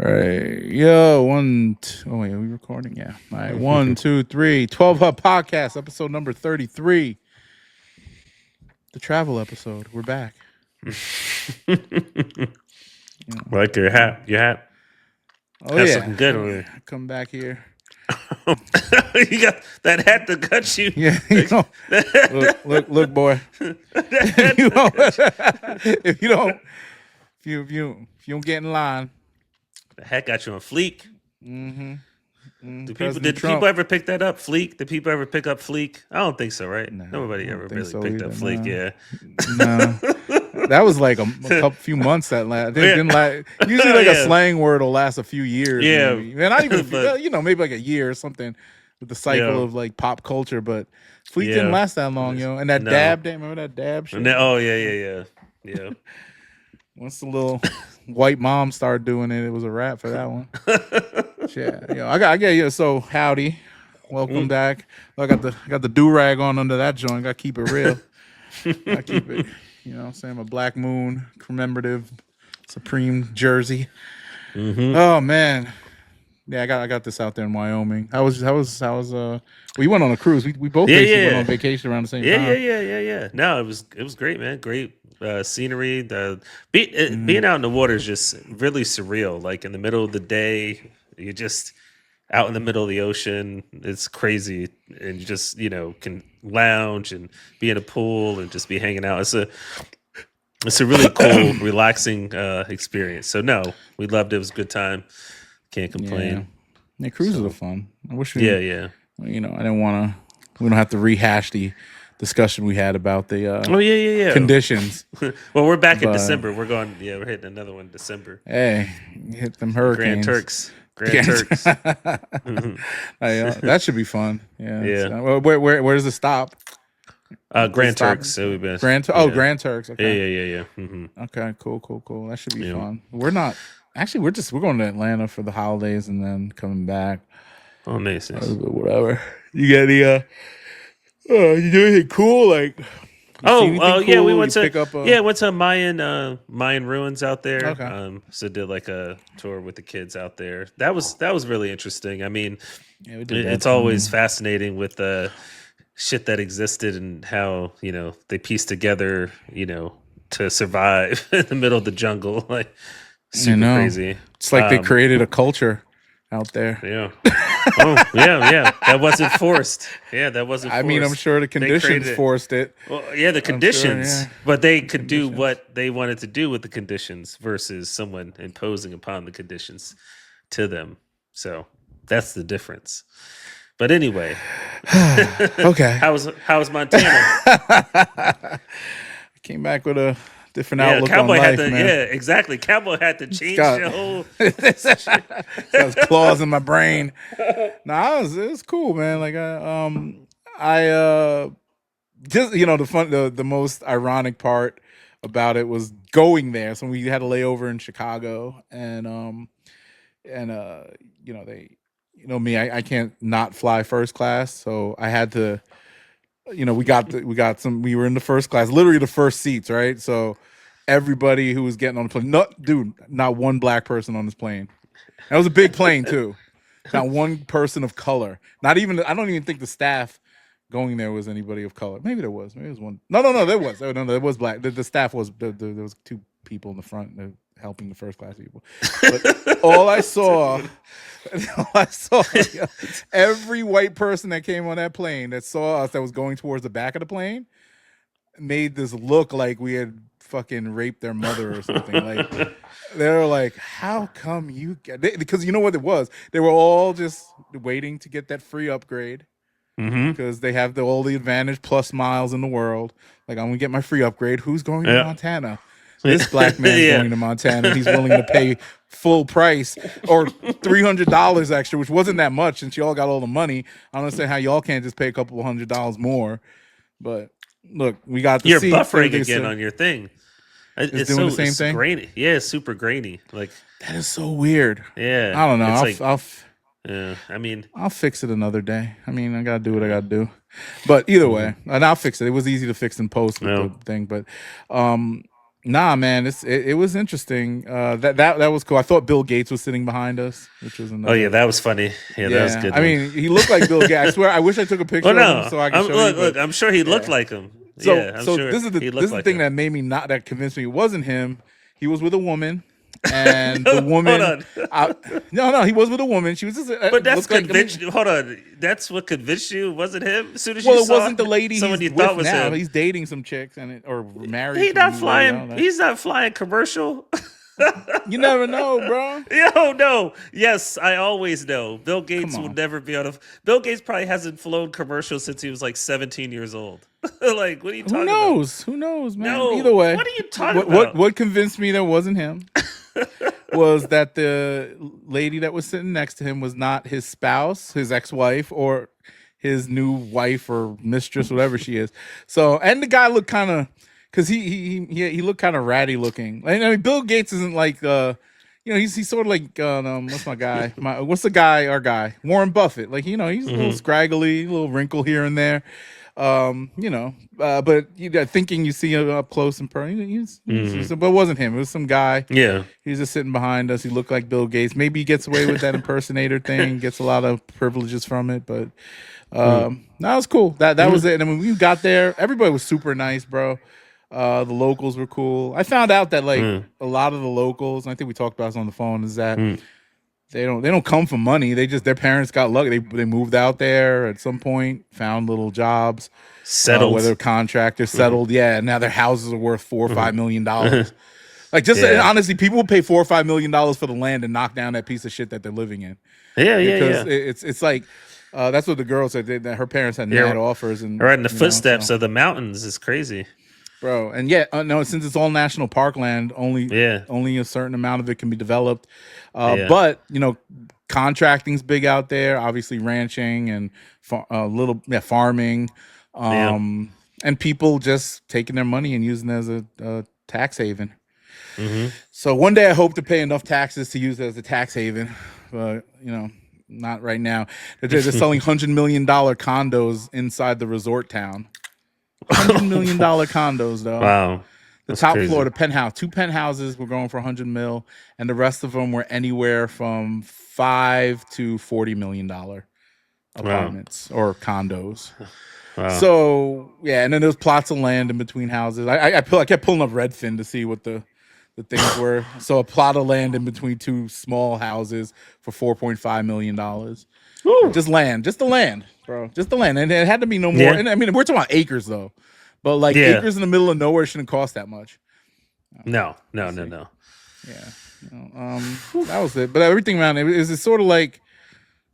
All right. Yo, oh, wait, are we recording? Yeah. All right. 1, 2, 3. 12 Hub Podcast, episode number 33. The travel episode. We're back. Like your hat. Your hat. Oh, That's yeah. looking good on you. Come back here. You got that hat to cut you. Yeah. Look, boy. If you don't get in line. The hat got you on Fleek. Mm-hmm. Did people ever pick that up? Fleek? Did people ever pick up Fleek? I don't think so, right? No, Nobody ever really picked up Fleek. No. Yeah. No. That was like a few months that last. Usually like a slang word will last a few years. Yeah. Maybe. And not even maybe like a year or something with the cycle of like pop culture. But Fleek didn't last that long, And that dab, remember that dab shit? Oh yeah. Once the little white mom started doing it, it was a wrap for that one. Yeah, I got you. So howdy, welcome back. I got the do rag on under that joint. Got to keep it real. I keep it. You know what I'm saying? A Black Moon commemorative Supreme jersey. Mm-hmm. Oh man. Yeah, I got this out there in Wyoming. How was we went on a cruise. We both basically went on vacation around the same time. Yeah. No, it was great, man. Great scenery. Being out in the water is just really surreal. Like in the middle of the day, you're just out in the middle of the ocean. It's crazy, and you just can lounge and be in a pool and just be hanging out. It's a really cool, relaxing experience. So no, we loved it. It was a good time. Can't complain. Yeah, cruises are fun. I wish we. Yeah. I didn't want to. We don't have to rehash the discussion we had about the conditions. Well, we're back in December. We're going. Yeah, we're hitting another one in December. Hey, hit them hurricanes. Grand Turks. That should be fun. Yeah. Yeah. Where does it stop? Grand Turks. So we've been Grand Turks. Okay. Yeah. Mm-hmm. Okay. Cool. That should be fun. We're not. Actually, we're going to Atlanta for the holidays and then coming back. Oh, nice. Whatever. You got any? You do anything cool? Like? Yeah, we went to went to Mayan ruins out there. Okay. So did like a tour with the kids out there. That was really interesting. I mean, it's always fascinating with the shit that existed and how they pieced together to survive in the middle of the jungle. Like super crazy. It's like they created a culture out there. Yeah. Yeah. That wasn't forced. Yeah, that wasn't forced. I mean, I'm sure the conditions forced it. Well, yeah, the conditions. But they could do what they wanted to do with the conditions versus someone imposing upon the conditions to them. So that's the difference. But anyway. Okay. How was Montana? I came back with a different outlook Cowboy on life, had to, man. Yeah, exactly. Cowboy had to change the whole. There's claws in my brain. It was cool, man. Like I just the most ironic part about it was going there. So we had a layover in Chicago, and they me, I can't not fly first class, so I had to. We were in the first class, literally the first seats, right? So everybody who was getting on the plane, not one black person on this plane. That was a big plane too. Not one person of color. Not even, I don't even think the staff going there was anybody of color. Maybe there was. Maybe it was one. No, there was. No, there was black. The staff was, there was two people in the front helping the first class people. But all I saw, every white person that came on that plane that saw us that was going towards the back of the plane made this look like we had fucking raped their mother or something. Like they were like, "How come you get?" Because you know what it was? They were all just waiting to get that free upgrade because they have all the advantage plus miles in the world. Like, I'm gonna get my free upgrade. Who's going to Montana? This black man's going to Montana. He's willing to pay full price or $300 extra, which wasn't that much since y'all got all the money. I don't understand how y'all can't just pay a couple of $100 more. But look, we got the You're seat. buffering again on your thing. It's doing the same thing? Grainy. Yeah, it's super grainy. Like that is so weird. Yeah. I don't know. I'll fix it another day. I mean, I gotta do what I gotta do. But either way, and I'll fix it. It was easy to fix in post with the thing. But Nah, man, it was interesting. That was cool. I thought Bill Gates was sitting behind us, which was Oh yeah, another. that was funny. Yeah, that was a Yeah, good I one. mean, he looked like Bill Gates. I swear, I wish I took a Well, picture of him no, so I could show you. look. But I'm sure he looked yeah, like him. so Yeah, I'm so sure this is the he this looked is the like thing him. that made me not that convinced me it wasn't him. He was with a woman, and the Hold woman, on. no, he was with a woman. She was just But that's looked like. I convinced mean, you. Hold on. That's what convinced you. Was it him? As soon as you well, it saw wasn't the lady someone he's you thought with was now. him, He's dating some chicks or married he to a not new lady. I don't flying. know. He's not flying commercial. You never know, bro. Yo, no. Yes, I always know. Bill Come Gates will on. never be on a. Bill Gates probably hasn't flown commercial since he was like 17 years old. Like, what are you Who talking about? knows? Who knows, man? Either No. way, What are you talking what about? what convinced me that wasn't him was that the lady that was sitting next to him was not his spouse, his ex-wife, or his new wife or mistress, whatever she is. So, and the guy looked kind of, because he looked kind of ratty looking. I mean, Bill Gates isn't like, he's sort of like, what's my guy? What's the guy? Our guy, Warren Buffett. Like, he's a little scraggly, a little wrinkle here and there. But thinking you see him up close and personal, but it wasn't him. It was some guy. Yeah. He was just sitting behind us. He looked like Bill Gates. Maybe he gets away with that impersonator thing, gets a lot of privileges from it. But that was cool. That was it. And when we got there, everybody was super nice, bro. The locals were cool. I found out that like a lot of the locals, and I think we talked about this on the phone, is that they don't come for money. Their parents got lucky. They moved out there at some point, found little jobs, Settled. whether contractors settled. Yeah, and now their houses are worth $4 or $5 million. Like honestly, people will pay $4 or $5 million for the land and knock down that piece of shit that they're living in. Yeah, Because it's like that's what the girl said. That her parents had mad offers and right in the footsteps of the mountains is crazy. bro. And no, since it's all national parkland, only a certain amount of it can be developed. But contracting's big out there. Obviously, ranching and farming, and people just taking their money and using it as a tax haven. So one day I hope to pay enough taxes to use it as a tax haven, but not right now. They're selling $100 million condos inside the resort town. $100 million condos, though. Wow. The top floor, the penthouse, 2 penthouses were going for $100 million, and the rest of them were anywhere from $5 to $40 million apartments or condos. Wow. So and then there's plots of land in between houses. I kept pulling up Redfin to see what the things were. So a plot of land in between 2 small houses for $4.5 million. Just the land, bro. Just the land, and it had to be no more. Yeah. And I mean, we're talking about acres though, but like acres in the middle of nowhere shouldn't cost that much. No. Yeah, that was it. But everything around it is sort of like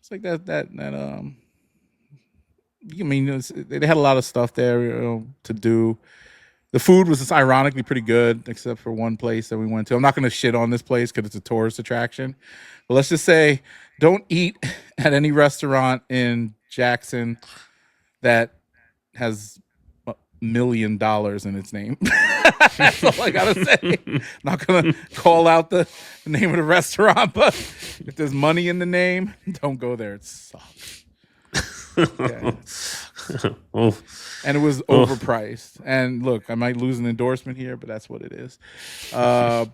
it's like that. I mean, they had a lot of stuff there to do. The food was just ironically pretty good, except for one place that we went to. I'm not going to shit on this place because it's a tourist attraction. But let's just say, don't eat at any restaurant in Jackson that has $1 million in its name. That's all I gotta say. Not gonna call out the name of the restaurant, but if there's money in the name, don't go there. It sucks. And it was overpriced. And look, I might lose an endorsement here, but that's what it is. Shout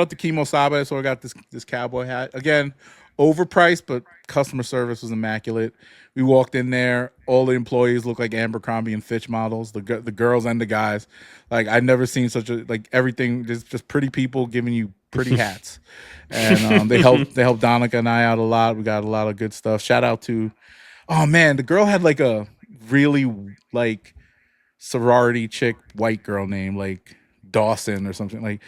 out to Kimo Saba. So I got this cowboy hat. Again, overpriced, but customer service was immaculate. We walked in there, all the employees looked like Abercrombie and Fitch models, the girls and the guys. Like I've never seen such a everything, just pretty people giving you pretty hats. And they helped Donica and I out a lot. We got a lot of good stuff. Shout out to the girl had like a really like sorority chick white girl name, like Dawson or something like.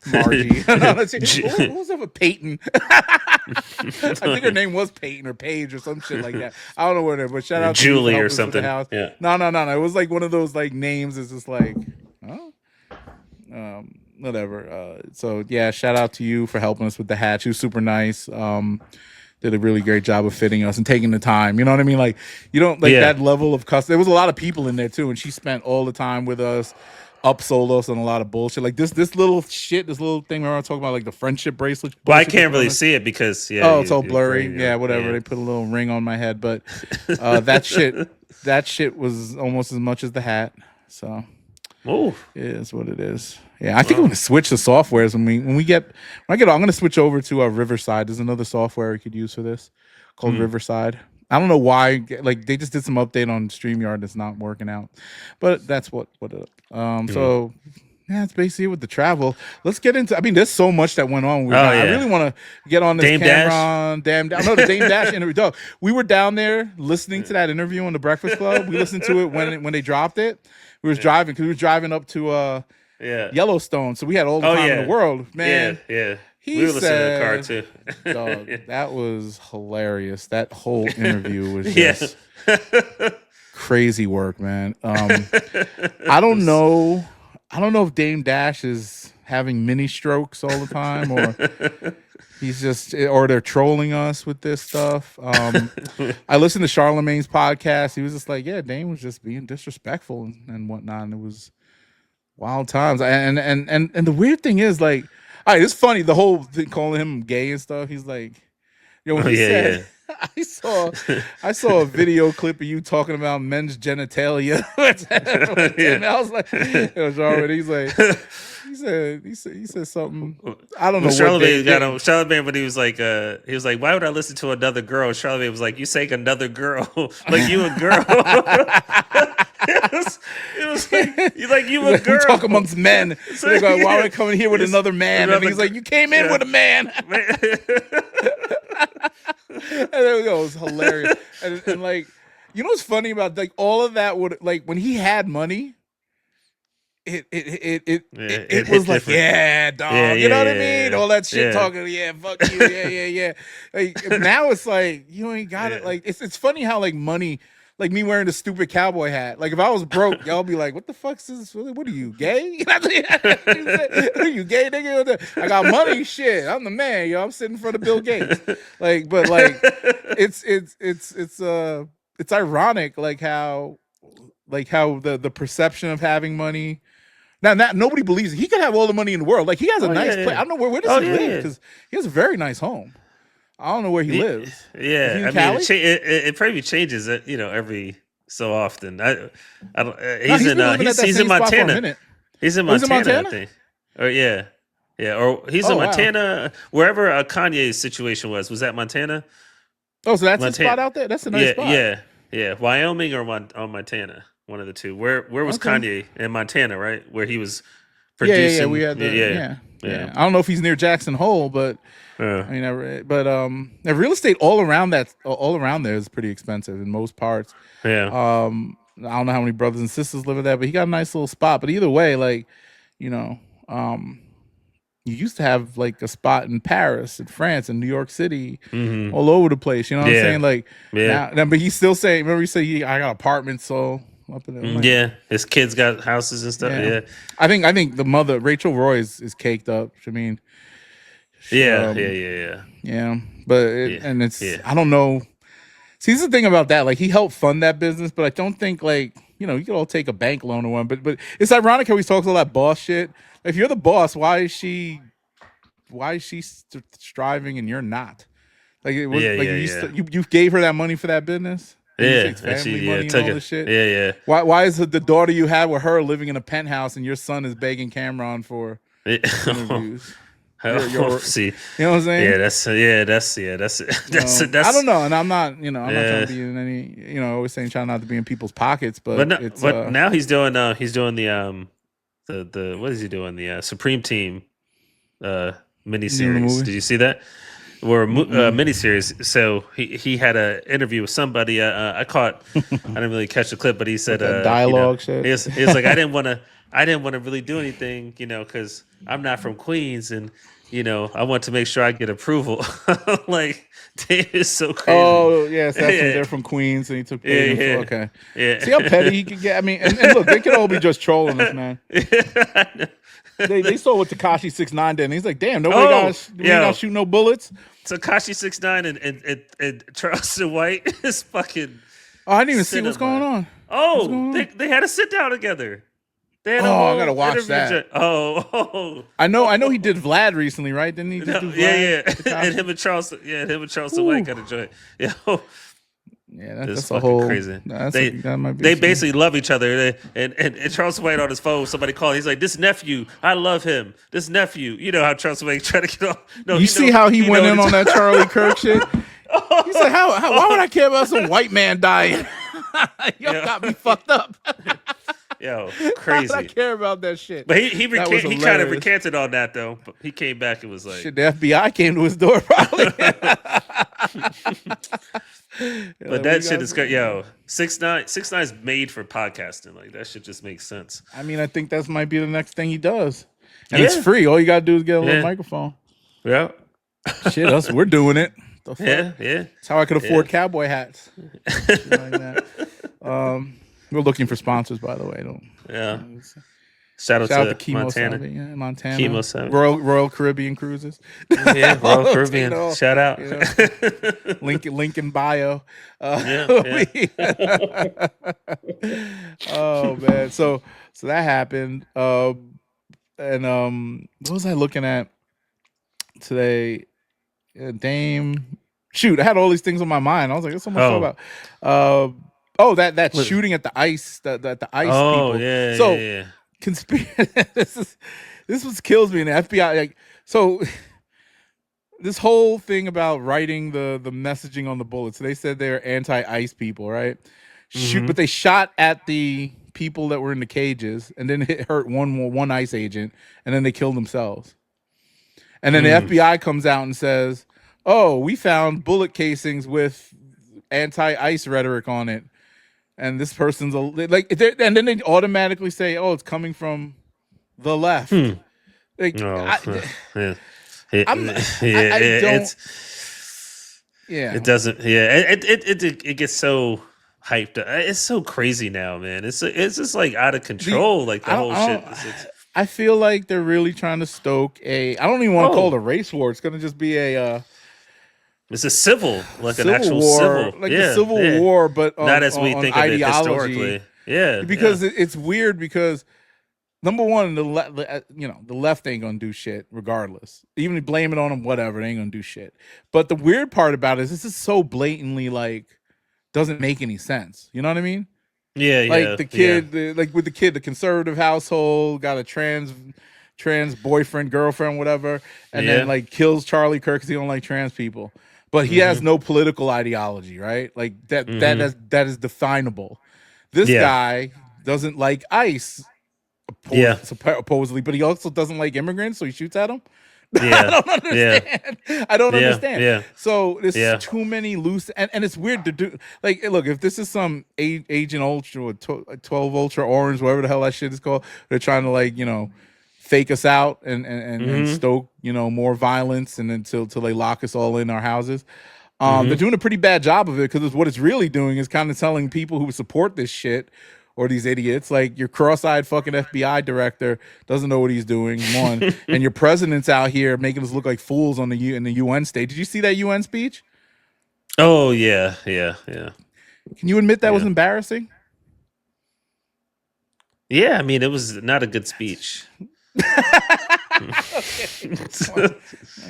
Margie. What was that for Peyton? I think her name was Peyton or Paige or some shit like that. I don't know what it is, but shout out Julie to or something. Yeah. No. It was like one of those like names. It's just like, whatever. So yeah, shout out to you for helping us with the hat. She was super nice. Did a really great job of fitting us and taking the time. You know what I mean? Like you don't that level of custom. There was a lot of people in there too, and she spent all the time with us. upsold us on a lot of bullshit. Like this little shit, this little thing we were talking about, like the friendship bracelet. Well, I bullshit can't that's really on see it because Oh, it's all you're blurry. green, Yeah, whatever. yeah. They put a little ring on my head, but that shit was almost as much as the hat. So Oh, it is what it is. Yeah, I think I'm gonna switch the softwares when I get. I'm gonna switch over to Riverside. There's another software we could use for this called Riverside. I don't know why. Like they just did some update on StreamYard that's not working out, but that's what. So. Yeah, it's basically with the travel. Let's get into. I mean, there's so much that went on. I really want to get on this Dame camera. Dash? No, the Dame Dash interview. Dog, we were down there listening to that interview on the Breakfast Club. We listened to it when they dropped it. We was driving because we were driving up to Yellowstone, so we had all the time in the world. Man, yeah. We were listening to the car too. Dog, that was hilarious. That whole interview was just crazy work, man. I don't know. I don't know if Dame Dash is having mini strokes all the time, or or they're trolling us with this stuff. I listened to Charlemagne's podcast. He was just like, yeah, Dame was just being disrespectful and whatnot. And it was wild times. And the weird thing is, like, all right, it's funny, the whole thing calling him gay and stuff. He's like, when he said, I saw a video clip of you talking about men's genitalia. I was like, it was already. He's like, he said something. I don't know. Charlemagne got him. Charlemagne, when he was like, why would I listen to another girl? Charlemagne was like, you saying another girl, like you a girl. it was like you a girl. We talk amongst men. So they go, why would I come in here with another man? And he's like, you came in with a man. And there we go. It was hilarious. And like, you know what's funny about like all of that would like when he had money, it was like, yeah, dog. You know what I mean? All that shit talking, fuck you, yeah. Like now it's like you ain't got it. Like it's funny how like money, like me wearing the stupid cowboy hat. Like if I was broke, y'all be like, what the fuck's this? What are you, gay? Are you gay, nigga? I got money, shit. I'm the man, yo. I'm sitting in front of Bill Gates. Like, but like it's ironic, like how the perception of having money. Now, nobody believes it. He could have all the money in the world. Like he has a nice place. I don't know where does he live, because he has a very nice home. I don't know where he lives. Yeah, I mean, it probably changes, every so often. I don't. He's in Montana. He's in Montana, I think. Or or he's in Montana. Wow. Wherever Kanye's situation was that Montana? Oh, so that's a spot out there. That's a nice spot. Yeah. Wyoming or Montana, one of the two. Where was Kanye in Montana? Right, where he was producing. Yeah. We had I don't know if he's near Jackson Hole, but. I mean, the real estate all around there is pretty expensive in most parts. Yeah. I don't know how many brothers and sisters live in there, but he got a nice little spot. But either way, like, you used to have like a spot in Paris, in France, in New York City, all over the place. You know what I'm saying? Like, now, but he's still saying. Remember, he said I got apartments, so. Up in there. Like, his kids got houses and stuff. Yeah. I think the mother, Rachel Roy, is caked up. I mean. Yeah. But I don't know. See, this is the thing about that. Like, he helped fund that business, but I don't think like you could all take a bank loan or one. But it's ironic how he talks all that boss shit. If you're the boss, why is she striving and you're not? Like it was you gave her that money for that business. Yeah, family money and all this shit. Yeah. Why is the daughter you had with her living in a penthouse and your son is begging Cameron for interviews? See, you know what I'm saying? That's I don't know, and I'm not, I'm not trying to be in any, always saying trying not to be in people's pockets, but now he's doing the what is he doing? The Supreme Team miniseries. Did you see that? Or miniseries. So he had an interview with somebody. I didn't really catch the clip, but he said dialogue shit. He was like, I didn't want to really do anything, because I'm not from Queens, and I want to make sure I get approval. Like, Dave is so crazy. Oh yes, they're from Queens, and he took. Okay. Yeah. See how petty he could get. I mean, and look, they could all be just trolling us, man. They saw what Tekashi 6ix9ine did, and he's like, "Damn, we not shoot no bullets." Tekashi 6ix9ine and Charleston White is fucking. Oh, I didn't even see what's going on. They had a sit down together. The I animal gotta watch interview that. joint. Oh. I know he did Vlad recently, right? Didn't he just do Vlad? Yeah. Tekashi? And him and Charleston White got a joint. Yeah. Yeah, It's that's a fucking whole. crazy. That might be. They basically love each other. And Charleston White on his phone, somebody called. He's like, "This nephew, I love him. This nephew." You know how Charleston White tried to get off. No, you see how he went in on that Charlie Kirk shit? He said, "How? Why would I care about some white man dying? Y'all got me fucked up." Yo, Why crazy. would I care about that shit? But he That was kind of hilarious. recanted on that though. But he came back and was like, Shit, the FBI came to his door probably. But that shit is good. Yo, 6ix9ine's made for podcasting. Like that shit just makes sense. I mean, I think that might be the next thing he does, and it's free. All you gotta do is get a little microphone. Yeah. Shit, we're doing it. The fuck? Yeah. That's how I could afford cowboy hats. Shit like that. We're looking for sponsors, by the way. Yeah. Shout out to Chemo Montana. Salvi, Montana. Chemo Salvi. Royal Caribbean Cruises. Yeah, Royal Caribbean. Shout out. Link in bio. Yeah. Oh man. So that happened. And what was I looking at today? Dame. Shoot, I had all these things on my mind. I was like, "What's so much to talk about?" That shooting at the ice, the ice people. Yeah. So yeah. this was kills me in the FBI. Like, so this whole thing about writing the messaging on the bullets. They said they're anti-ice people, right? But they shot at the people that were in the cages, and then it hurt one ICE agent, and then they killed themselves. And then the FBI comes out and says, "Oh, we found bullet casings with anti-ice rhetoric on it." And this person's and then they automatically say, "Oh, it's coming from the left." Like, I don't. It doesn't. Yeah, it gets so hyped up. It's so crazy now, man. It's just like out of control. Like the whole shit. I feel like they're really trying to stoke I don't even want to call it a race war. It's gonna just be it's a civil, like an actual war, civil, like a civil war, but not as we think of it historically. Yeah, because it's weird because number one, the left ain't gonna do shit regardless. Even if you blame it on them, whatever, they ain't gonna do shit. But the weird part about it is this is so blatantly like doesn't make any sense. You know what I mean? Yeah, like the kid, the conservative household got a trans boyfriend, girlfriend, whatever, and then like kills Charlie Kirk because he don't like trans people. But he has no political ideology, right? Like that is definable. This guy doesn't like ICE, supposedly, but he also doesn't like immigrants, so he shoots at them. Yeah. I don't understand. I don't understand. Yeah. So there's too many loose, and it's weird to do. Like, look, if this is some Agent Ultra or 12 Ultra Orange, whatever the hell that shit is called, they're trying to fake us out and stoke more violence and until they lock us all in our houses. They're doing a pretty bad job of it because what it's really doing is kind of telling people who support this shit or these idiots, like your cross-eyed fucking FBI director doesn't know what he's doing, one, and your president's out here making us look like fools in the UN stage. Did you see that UN speech? Oh yeah. Can you admit that was embarrassing? Yeah, I mean it was not a good speech. I'm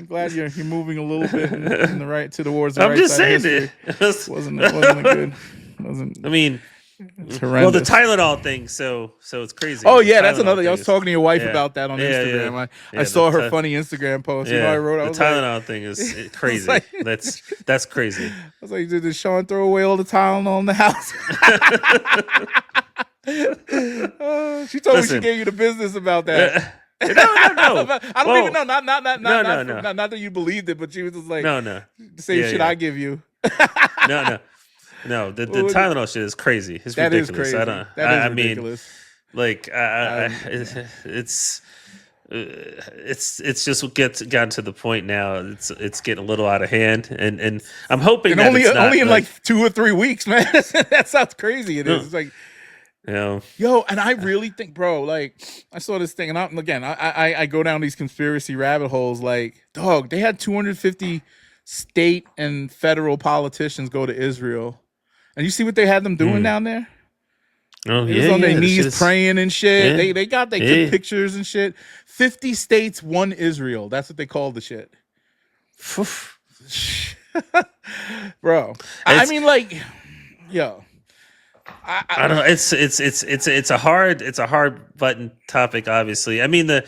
glad you're moving a little bit in the right towards the I'm right just side saying it wasn't a good. I mean, it's well, the horrendous. Tylenol thing, so it's crazy. Oh The yeah, that's Tylenol another. I thing was talking to your wife about that on Instagram. Yeah. I saw her funny Instagram post. Yeah, I wrote. I the was Tylenol thing is crazy. like- That's crazy. I was like, did Sean throw away all the Tylenol in the house? She told me she Listen. gave you the business about that. No. I don't even know. Not No. not that you believed it, but she was just like, No. the same shit I give you. No. The Tylenol shit is crazy. It's That is ridiculous. crazy. I don't. That is I mean, ridiculous. like, it's just gotten to the point now. It's getting a little out of hand, and I'm hoping And that only it's not, in like 2 or 3 weeks, man. That sounds crazy. It is. It's like. Yo, and I really think, bro, like I saw this thing, and I go down these conspiracy rabbit holes. Like, dog, they had 250 state and federal politicians go to Israel, and you see what they had them doing down there? Oh They was yeah, on their yeah. knees praying and shit. Yeah. They took pictures and shit. 50 states, one Israel. That's what they called the shit. Bro. I mean, like, yo. I don't know. It's a hard button topic. Obviously, I mean the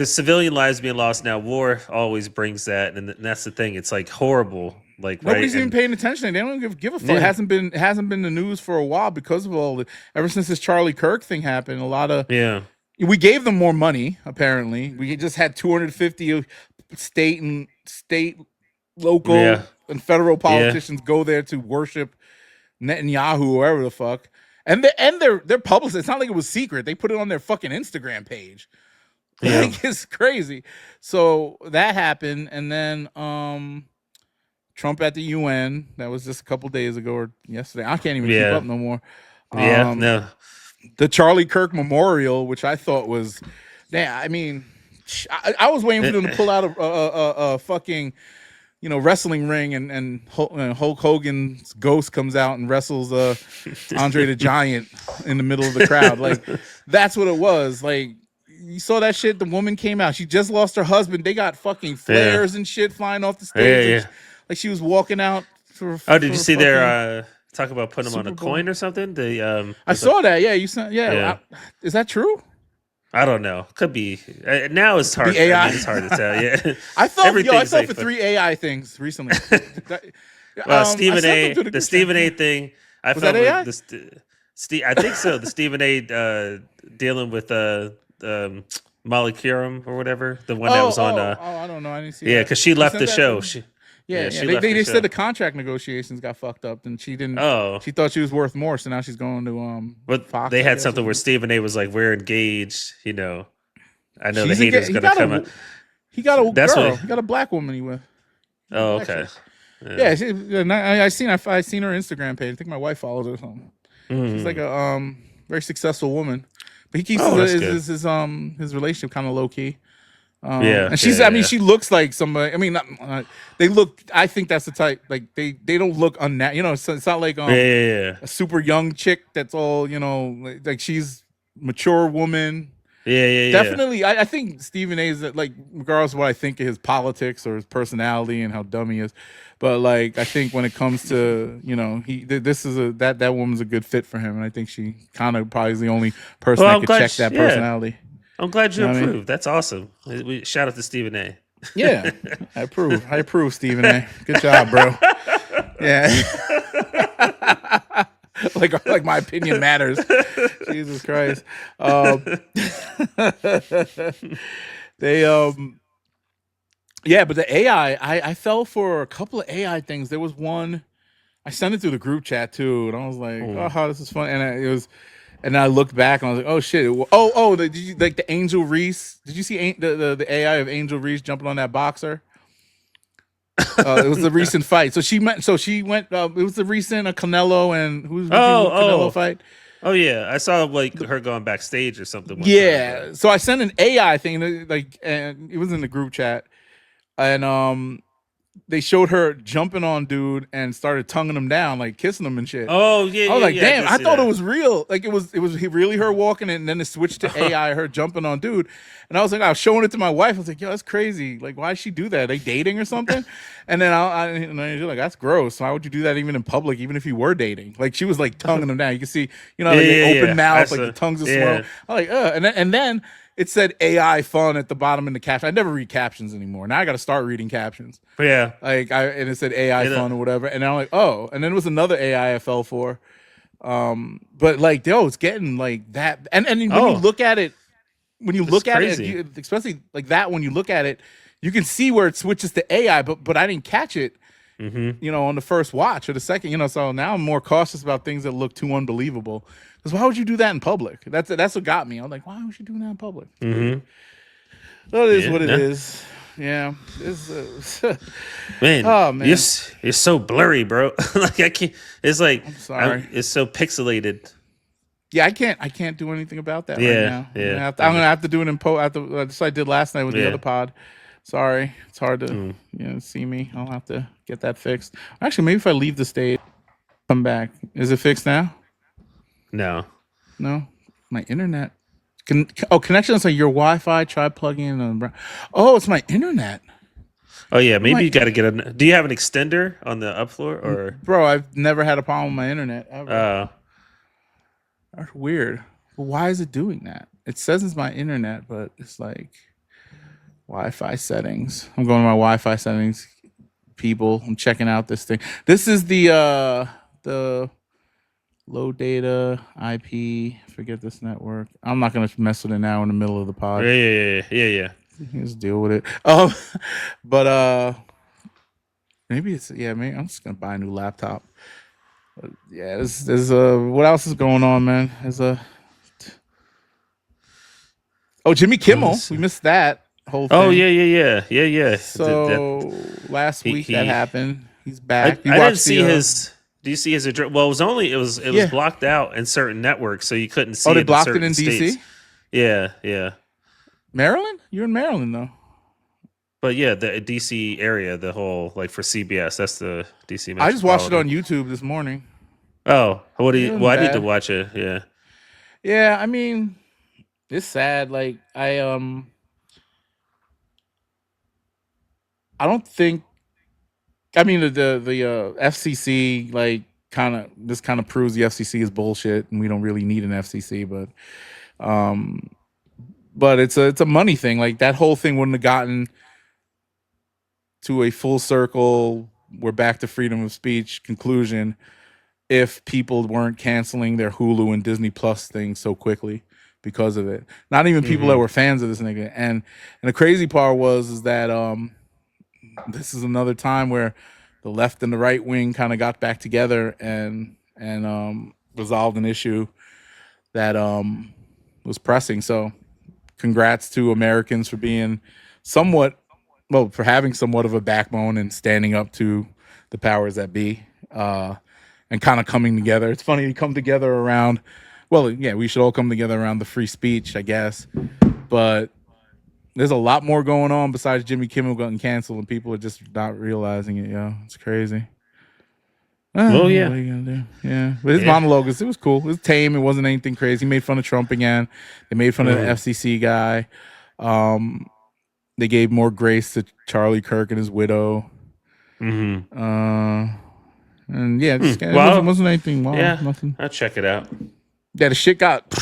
civilian lives being lost now. War always brings that, and that's the thing. It's like horrible. Like Nobody's right? even paying attention. They don't give a fuck. Yeah. It hasn't been the news for a while because of all the ever since this Charlie Kirk thing happened. A lot of we gave them more money. Apparently, we just had 250 state, local, and federal politicians go there to worship Netanyahu, or whoever the fuck. And their publicists. It's not like it was secret. They put it on their fucking Instagram page. Like, it's crazy. So that happened, and then Trump at the UN. That was just a couple days ago or yesterday. I can't even keep up no more. The Charlie Kirk Memorial, which I thought was, I mean, I was waiting for them to pull out a fucking, wrestling ring, and Hulk Hogan's ghost comes out and wrestles Andre the Giant in the middle of the crowd. Like, that's what it was. Like, you saw that shit. The woman came out. She just lost her husband. They got fucking flares and shit flying off the stage. Like she was walking out. Did you see their talk about putting them on a coin or something? I saw that. Yeah, you saw. Yeah, is that true? I don't know. Could be. Now it's hard. The AI. I mean, it's hard to tell. Yeah, I thought for 3 AI things recently. Stephen A. The Stephen A. thing. Was that AI? I think so. The Stephen A. Dealing with Molly Curum or whatever, the one that was on. I don't know. I didn't see. Yeah, because she left the show. They said the contract negotiations got fucked up, and she didn't. Oh, she thought she was worth more, so now she's going to But Fox. They had something where Stephen A. was like, "We're engaged," I know the haters gonna come out. He got a girl. He got a black woman he with. Oh, okay. Yeah, I seen her Instagram page. I think my wife follows her or something. She's like a very successful woman, but he keeps his relationship kind of low key. And she's. I mean, she looks like somebody. I mean, they look. I think that's the type. Like they don't look unnatural. It's not like a super young chick that's all like she's mature woman. Definitely. I think Stephen A. is like, regardless of what I think of his politics or his personality and how dumb he is, but like I think when it comes to that woman's a good fit for him, and I think she kind of probably is the only person that could check that personality. I'm glad you approved. I mean? That's awesome. Shout out to Stephen A. Yeah, I approve, Stephen A. Good job, bro. Yeah. like my opinion matters. Jesus Christ. They but the AI, I fell for a couple of AI things. There was one, I sent it through the group chat too, and I was like, oh, this is fun. And I looked back and I was like, oh shit. Did you like the Angel Reese? Did you see the AI of Angel Reese jumping on that boxer? It was the recent fight. So she went. It was the recent Canelo and who's Canelo fight. Oh yeah, I saw like her going backstage or something. Yeah. So I sent an AI thing, and it was in the group chat, and they showed her jumping on dude and started tonguing him down, like kissing him and shit. Oh yeah. I was like, damn, I thought it was real. Like it was really her walking, and then it switched to AI, her jumping on dude. And I was showing it to my wife. I was like, yo, that's crazy. Like, why did she do that? Are they dating or something? And then you're like, that's gross. Why would you do that even in public, even if you were dating? Like she was like tonguing him down. You can see, open mouth, like the tongues are slow. I'm like, and then it said AI fun at the bottom in the caption. I never read captions anymore. Now I got to start reading captions. Yeah. And it said AI fun or whatever. And I'm like, oh. And then it was another AI I fell for. But like, it's getting like that. And when you look at it, it, especially like that, when you look at it, you can see where it switches to AI. But I didn't catch it, on the first watch or the second. So now I'm more cautious about things that look too unbelievable. Because why would you do that in public? That's what got me. I'm like, why would you do that in public? Mm-hmm. So it is what it is. Yeah. Man, oh man, you're so blurry, bro. Like I can't. It's like I'm sorry. It's so pixelated. Yeah, I can't do anything about that right now. I'm gonna have to do it in That's what I did last night with the other pod. Sorry, it's hard to see me. I'll have to get that fixed. Actually, maybe if I leave the stage, come back. Is it fixed now? No. No, my internet. Connections on your Wi-Fi. Try plugging in. Oh, it's my internet. Oh yeah, maybe My you got to get a. Do you have an extender on the upfloor or? bro, I've never had a problem with my internet ever. Uh, That's weird. But why is it doing that? It says it's my internet, but it's like Wi-Fi settings. I'm going to my Wi-Fi settings. People, I'm checking out this thing. This is the low data IP. Forget this network. I'm not gonna mess with it now in the middle of the yeah, pod. yeah. Just deal with it. But maybe it's maybe I'm just gonna buy a new laptop. But yeah, there's what else is going on, man? Jimmy Kimmel. We missed that whole thing. Oh yeah. So last week that happened. He's back. I didn't see his. Do you see his address? Well, it was blocked out in certain networks, so you couldn't see. They it blocked in it in states. DC. Yeah. Maryland? You're in Maryland though. But yeah, the DC area, the whole for CBS, that's the DC. I just watched it on YouTube this morning. Oh, what do you? Well, I need to bad. watch it. Yeah. Yeah, I mean, it's sad. Like I don't think. I mean, the FCC this kind of proves the FCC is bullshit, and we don't really need an FCC. But it's a money thing. Like that whole thing wouldn't have gotten to a full circle. We're back to freedom of speech conclusion if people weren't canceling their Hulu and Disney Plus things so quickly because of it. Not even people that were fans of this nigga. And the crazy part is that this is another time where the left and the right wing kind of got back together and resolved an issue that was pressing. So congrats to Americans for being for having somewhat of a backbone and standing up to the powers that be and kind of coming together. It's funny, you come together around, we should all come together around the free speech, I guess. But there's a lot more going on besides Jimmy Kimmel getting canceled, and people are just not realizing it, yo. It's crazy. Well, yeah. What are you gonna do? Yeah. But his monologue, it was cool. It was tame. It wasn't anything crazy. He made fun of Trump again. They made fun of the FCC guy. They gave more grace to Charlie Kirk and his widow. Mm-hmm. And yeah, it wasn't anything wrong. Yeah, Nothing. I'll check it out. Yeah, the shit got,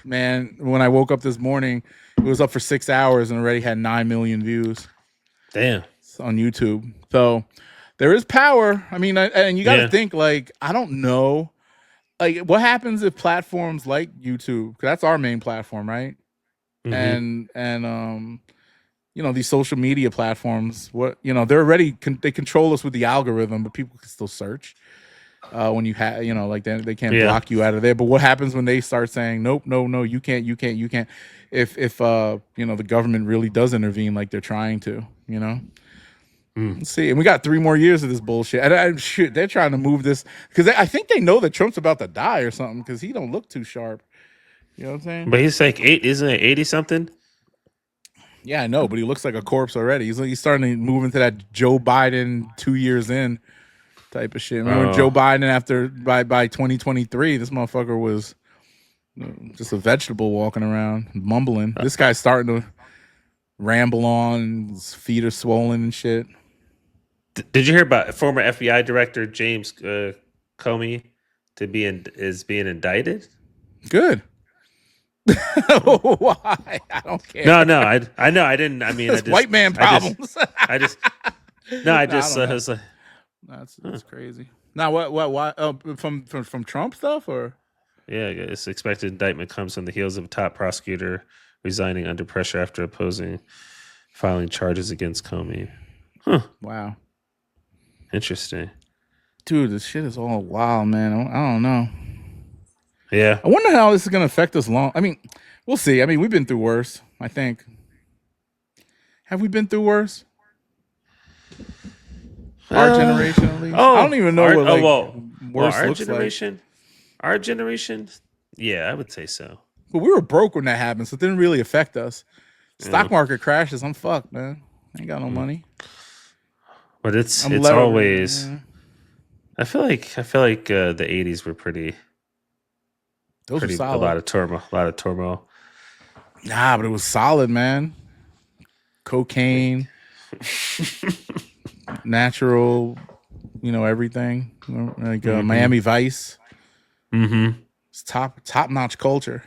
man, when I woke up this morning, it was up for 6 hours and already had 9 million views. Damn. It's on YouTube. So there is power. I mean, and you got to think, I don't know. What happens if platforms like YouTube, because that's our main platform, right? Mm-hmm. And these social media platforms, they're already, they control us with the algorithm, but people can still search. When you have, they can't block you out of there. But what happens when they start saying, nope, no, you can't. If the government really does intervene like they're trying to, Let's see. And we got 3 more years of this bullshit. And they're trying to move this because I think they know that Trump's about to die or something because he don't look too sharp. You know what I'm saying? But he's like isn't it 80 something? Yeah, I know, but he looks like a corpse already. He's starting to move into that Joe Biden 2 years in type of shit. Remember Joe Biden by 2023, this motherfucker was just a vegetable walking around, mumbling. This guy's starting to ramble on, his feet are swollen and shit. Did you hear about former FBI director James Comey is being indicted? Good. Why? I don't care. No, I know. I didn't. I mean, it's white man problems. I was like, that's crazy. Now, why? From Trump stuff or? Yeah, it's expected indictment comes on the heels of a top prosecutor resigning under pressure after filing charges against Comey. Huh. Wow. Interesting. Dude, this shit is all wild, man. I don't know. Yeah. I wonder how this is going to affect us long. I mean, we'll see. I mean, we've been through worse, I think. Have we been through worse? Our generation, at least. I don't even know what worse our looks generation, like. Our generation? Yeah, I would say so. But we were broke when that happened, so it didn't really affect us. Stock market crashes. I'm fucked, man. I ain't got no money. But it's always. I feel like the 80s were pretty. Those were a solid. lot of turmoil. Nah, but it was solid, man. Cocaine, natural, everything. Like Miami Vice. Mm-hmm. It's top notch culture.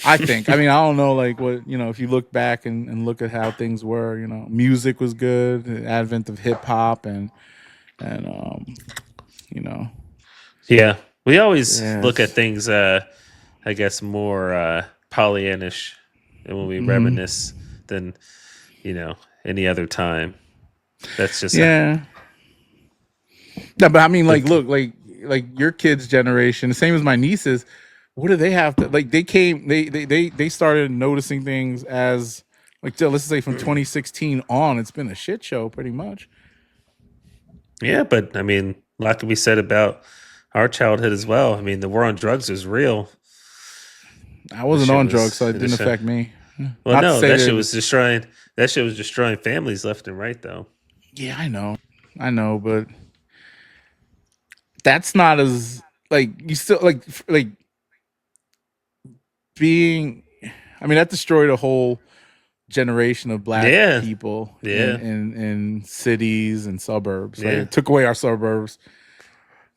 I think. I mean, I don't know, like what if you look back and look at how things were. Music was good. The advent of hip hop and Yeah, we always look at yes. things, I guess, more Pollyannish, and when we reminisce than any other time. That's just Yeah. No, but I mean, like, look, like your kids' generation, the same as my nieces. What do they have to like? They came, they started noticing things as like, let's say from 2016 on. It's been a shit show, pretty much. yeah. But I mean, a lot can be said about our childhood as well. I mean, the war on drugs is real. I The wasn't shit on drugs, was, so it didn't affect me. well, Not to no, say that that. shit was destroying. That shit was destroying families left and right, though. Yeah, I know, but that's not as like you still like being. I mean, that destroyed a whole generation of black Yeah, people yeah, in cities and suburbs. Like yeah, it took away our suburbs,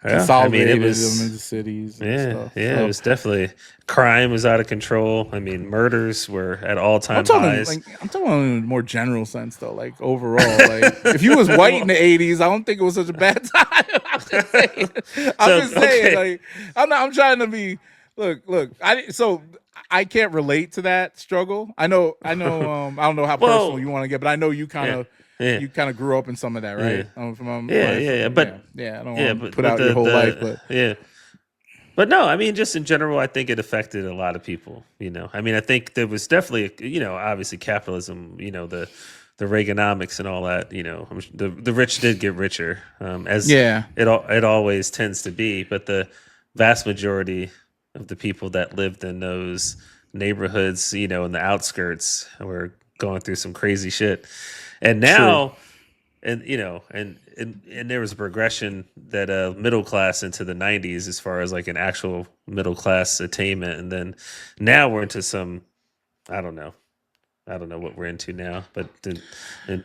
yeah. I mean, it consolidated them was. into cities and Yeah, stuff. yeah. It So was definitely crime was out of control. I mean, murders were at all time highs. I'm talking in a more general sense though. Like overall, like if you was white in the '80s, I don't think it was such a bad time. I'm just saying. I'm just saying. Okay. Like I'm trying to be. Look. I can't relate to that struggle. I know. I don't know how Well, personal you want to get, but I know you kind yeah, of yeah, grew up in some of that, yeah, right? yeah. But Yeah. I don't yeah, want to put out your the whole life, but yeah. But no, I mean, just in general, I think it affected a lot of people. I mean, I think there was definitely, obviously capitalism. The Reaganomics and all that. The rich did get richer, as yeah, it always tends to be. But the vast majority of the people that lived in those neighborhoods, in the outskirts, were going through some crazy shit. And true. now, and there was a progression that middle class into the 90s as far as like an actual middle class attainment, and then now we're into some, I don't know what we're into now, but I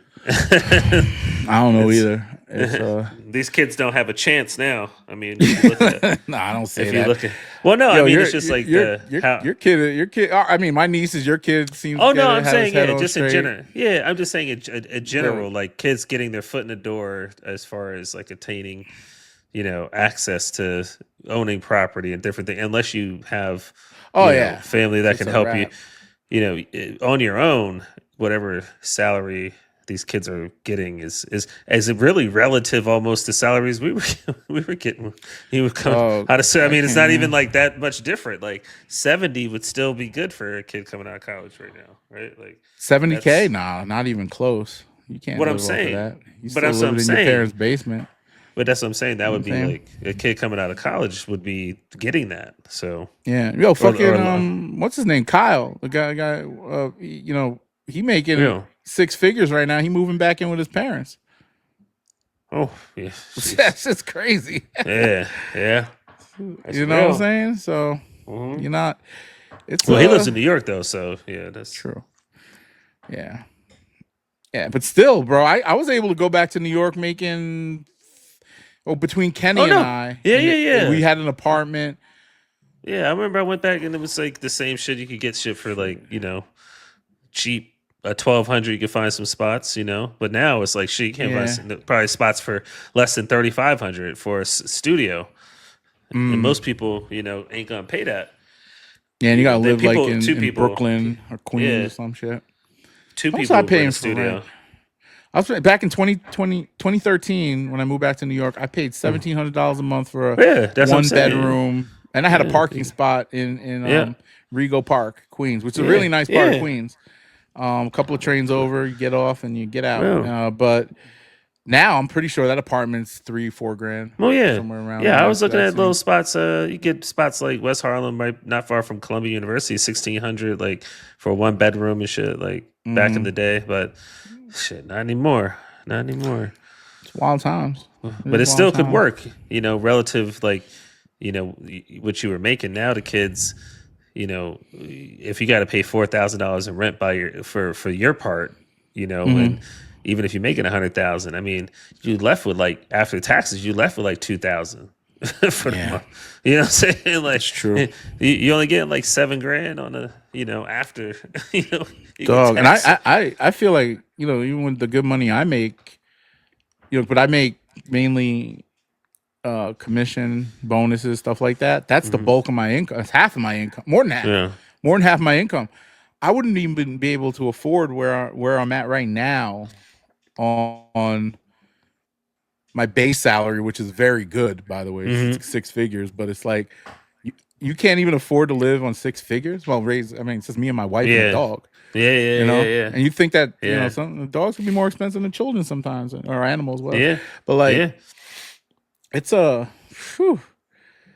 don't know either. It's these kids don't have a chance now. I mean, if you look at, no, I don't say if you that. look at, well, no, I mean, it's just like how. Your kid. I mean, my nieces, your kid seems. Oh to no, get I'm it, have saying his head on just in straight. general. Yeah, I'm just saying in general, like kids getting their foot in the door as far as like attaining, access to owning property and different things. Unless you have, Oh yeah, family that it's can a help wrap. on your own, whatever salary these kids are getting is really relative almost to salaries we were getting. He would come Oh, out of. I I mean, it's not even can't. like that much different. Like 70 would still be good for a kid coming out of college right now, right? Like 70K? that's Nah, not even close. You can't what I'm live off of saying. that. You But still that's what I'm living in your saying. parents' basement. But that's what I'm saying. That You know would what I'm be saying? like a kid coming out of college would be getting that. So Yeah. Yo, or fucking what's his name? Kyle. The guy he making yeah. 6 figures right now. He moving back in with his parents. Oh yeah. Jeez. That's just crazy. Yeah. Yeah. That's You know what I'm real. saying? So Hmm. you're not it's Well, he lives in New York though, so yeah, that's true. Yeah. Yeah, but still, bro, I was able to go back to New York making between Oh Kenny and no. I, Yeah, and yeah, yeah. we had an apartment. Yeah, I remember I went back and it was like the same shit. You could get shit for like, cheap. 1,200, you could find some spots, but now it's like shit. You can't find Yeah. probably spots for less than 3,500 for a studio, and Mm. most people, ain't gonna pay that. Yeah, and you gotta Then live like two in people, Brooklyn or Queens yeah, or some shit. two What was I people rent paying a for rent? studio. I was back in 2013 when I moved back to New York. I paid Mm. $1,700 a month for a Yeah, that's what I'm one saying. bedroom, and I had a Yeah, parking spot in yeah, Rego Park, Queens, which is a yeah, really nice part of yeah. Queens. A couple of trains over, you get off and you get out. Well, But now I'm pretty sure that apartment's 3-4 grand, well, yeah, somewhere around yeah. I there. was So looking that at little seems spots. You get spots like West Harlem, right, not far from Columbia University, 1,600, like for one bedroom and shit, like back in the day. But shit, not anymore. Not anymore. it's wild times. It But is it wild still could times. work, relative like what you were making. Now the kids, if you got to pay $4,000 in rent for your part, and even if you're making 100,000, I mean, you left with like after taxes, you left with like 2,000 for the month. You know what I'm saying? Like, It's true. You only get like $7,000 on after you Dog, get and taxed. I feel like even with the good money I make, but I make mainly commission bonuses, stuff like that. That's the bulk of my income. It's half of my income, more than half, Yeah. more than half my income. I wouldn't even be able to afford where I'm at right now on my base salary, which is very good, by the way. It's six figures, but it's like you can't even afford to live on six figures. Well, it's just me and my wife and a dog. Yeah. And you think that Yeah. some dogs can be more expensive than children sometimes, or animals, well. Yeah. But like, Yeah. it's a. Whew.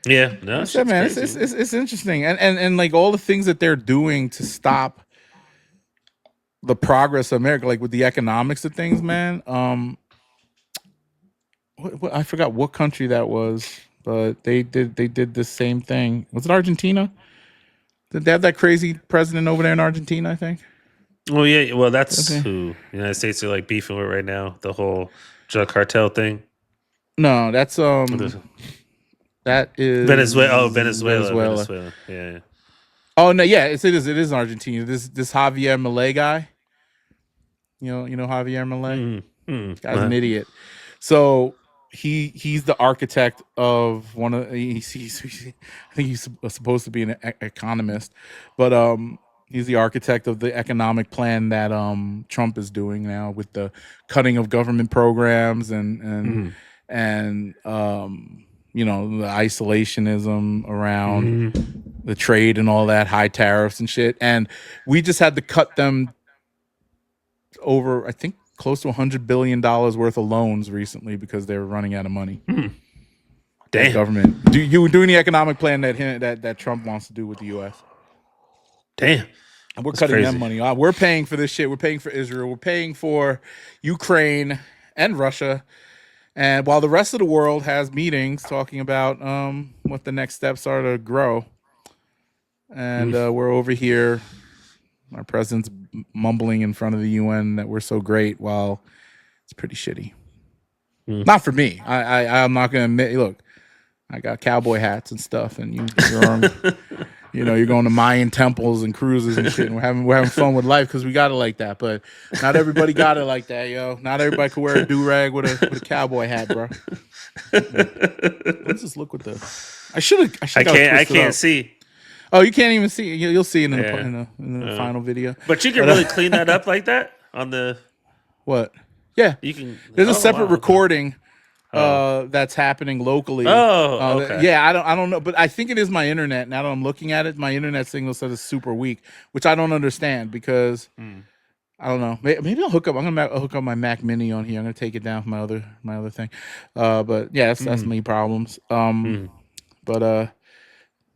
Yeah. No, Like I said, man, it's interesting, and like all the things that they're doing to stop the progress of America, like with the economics of things, man. I forgot what country that was, but they did the same thing. Was it Argentina? Did they have that crazy president over there in Argentina? I think. Oh yeah. Well, that's Okay. who the United States are like beefing with right now. The whole drug cartel thing. No, that's that is Venezuela. Oh, Venezuela. Yeah. Oh no, yeah, it is Argentina. This Javier Milei guy. You know Javier Milei. Guy's an idiot. So he's the architect of one of I think he's supposed to be an economist, but he's the architect of the economic plan that Trump is doing now with the cutting of government programs and the isolationism around the trade and all that, high tariffs and shit. And we just had to cut them over, I think, close to $100 billion worth of loans recently because they were running out of money. Damn. Government doing the economic plan that Trump wants to do with the U.S. Damn. And we're cutting them money. We're paying for this shit. We're paying for Israel. We're paying for Ukraine and Russia. And while the rest of the world has meetings talking about what the next steps are to grow, and we're over here, our president's mumbling in front of the UN that we're so great, while it's pretty shitty. Not for me. I'm not gonna admit. Look, I got cowboy hats and stuff, and you're going to Mayan temples and cruises and shit, and we're having fun with life because we got it like that. But not everybody got it like that, yo. Not everybody could wear a do-rag with a cowboy hat, bro. Let's just look with the. I can't see. Oh, you can't even see. You'll see it in the final video. But you can really clean that up like that on the. What? Yeah, you can. There's a separate recording that's happening locally. Oh, okay. Yeah, I don't know, but I think it is my internet. Now that I'm looking at it, my internet signal says it's super weak, which I don't understand because I don't know. Maybe I'll hook up. I'm gonna hook up my Mac Mini on here. I'm gonna take it down from my other thing. But yeah, that's me problems. But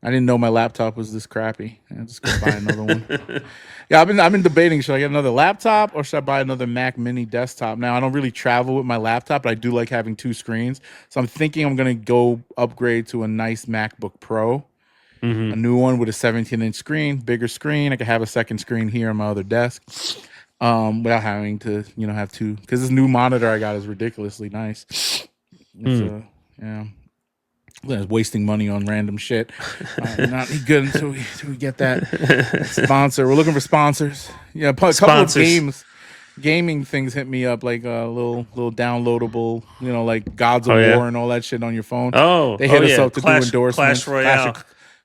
I didn't know my laptop was this crappy. I'm just gonna buy another one. Yeah, I've been debating, should I get another laptop or should I buy another Mac Mini desktop? Now I don't really travel with my laptop, but I do like having two screens. So I'm thinking I'm gonna go upgrade to a nice MacBook Pro, a new one with a 17-inch screen, bigger screen. I could have a second screen here on my other desk, without having to have two. Because this new monitor I got is ridiculously nice. It's yeah. Wasting money on random shit. Not any good until we get that sponsor. We're looking for sponsors. Yeah, a couple of gaming things hit me up, like a little downloadable, like Gods of War and all that shit on your phone. Oh, they hit us up to do endorsements. Clash Royale.